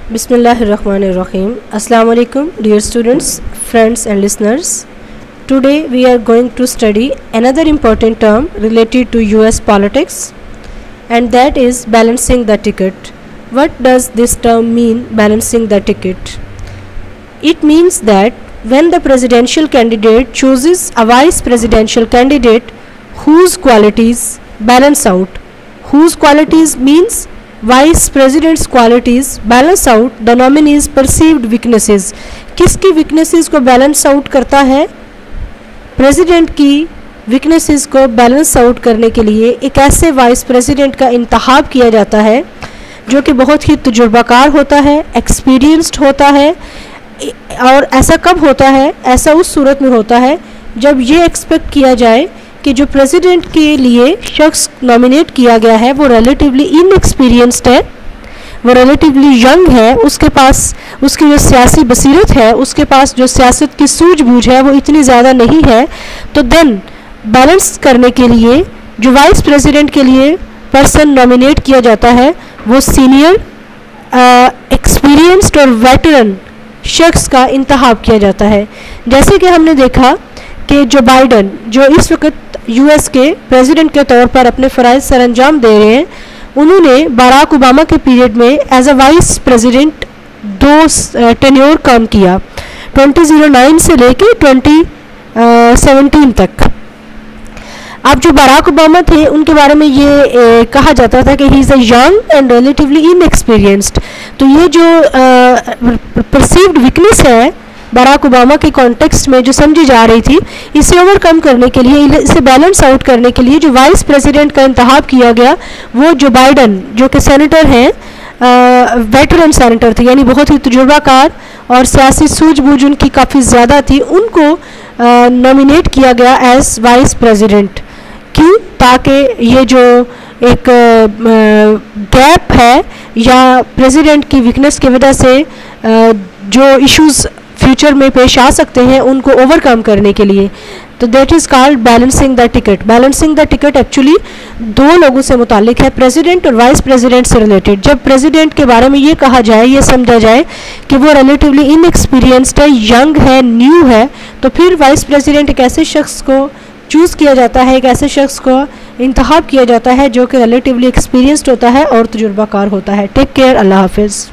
Bismillahirrahmanirrahim. Assalamu alaikum dear students, friends and listeners. Today we are going to study another important term related to US politics, and that is balancing the ticket. What does this term mean, balancing the ticket? It means that when the presidential candidate chooses a vice presidential candidate whose qualities balance out, whose qualities means vice president's qualities balance out the nominee's perceived weaknesses. किसकी weaknesses को balance out करता है? President की weaknesses को balance out करने के लिए एक ऐसे वाइस प्रेसिडेंट का इंतखाब किया जाता है जो कि बहुत ही तजुर्बाकार होता है, एक्सपीरियंस्ड होता है. और ऐसा कब होता है? ऐसा उस सूरत में होता है जब ये एक्सपेक्ट किया जाए कि जो प्रेसिडेंट के लिए शख्स नॉमिनेट किया गया है वो रिलेटिवली इनएक्सपीरियंस्ड है, वो रिलेटिवली यंग है, उसके पास उसकी जो सियासी बसीरत है, उसके पास जो सियासत की सूझबूझ है वो इतनी ज़्यादा नहीं है. तो देन बैलेंस करने के लिए जो वाइस प्रेसिडेंट के लिए पर्सन नॉमिनेट किया जाता है वो सीनियर, एक्सपीरियंस्ड और वेटरन शख्स का इंतखाब किया जाता है. जैसे कि हमने देखा कि जो बाइडन, जो इस वक्त यूएस के प्रेसिडेंट के तौर पर अपने फ़राइज़ सर अंजाम दे रहे हैं, उन्होंने बराक ओबामा के पीरियड में as a vice president 2 tenure काम किया, 2009 से लेके 2017 तक. अब जो बराक ओबामा थे उनके बारे में ये कहा जाता था कि he is a young and relatively inexperienced. तो ये जो परसीव्ड वीकनेस है बराक ओबामा के कॉन्टेक्स्ट में जो समझी जा रही थी, इसे ओवरकम करने के लिए, इसे बैलेंस आउट करने के लिए जो वाइस प्रेसिडेंट का इंतखाब किया गया वो जो बाइडन, जो कि सेनेटर हैं, वेटरन सेनेटर थे, यानी बहुत ही तजुर्बाकार और सियासी सूझबूझ उनकी काफ़ी ज़्यादा थी, उनको नॉमिनेट किया गया एज वाइस प्रेसिडेंट. क्यों? ताकि ये जो एक गैप है या प्रेसिडेंट की वीकनेस की वजह से जो इश्यूज़ फ्यूचर में पेश आ सकते हैं उनको ओवरकम करने के लिए. तो that is called balancing the ticket. Balancing the ticket actually 2 लोगों से मुतालिक है, प्रेसिडेंट और वाइस प्रेसिडेंट से रिलेटेड. जब प्रेसिडेंट के बारे में ये कहा जाए, ये समझा जाए कि वो रिलेटिवली इनएक्सपीरियंस्ड है, यंग है, न्यू है, तो फिर वाइस प्रेसिडेंट एक ऐसे शख्स को चूज़ किया जाता है, एक ऐसे शख्स को इंतखाब किया जाता है जो कि रिलेटिवली एक्सपीरियंस्ड होता है और तजुर्बाकार होता है. Take care. अल्लाह हाफिज़.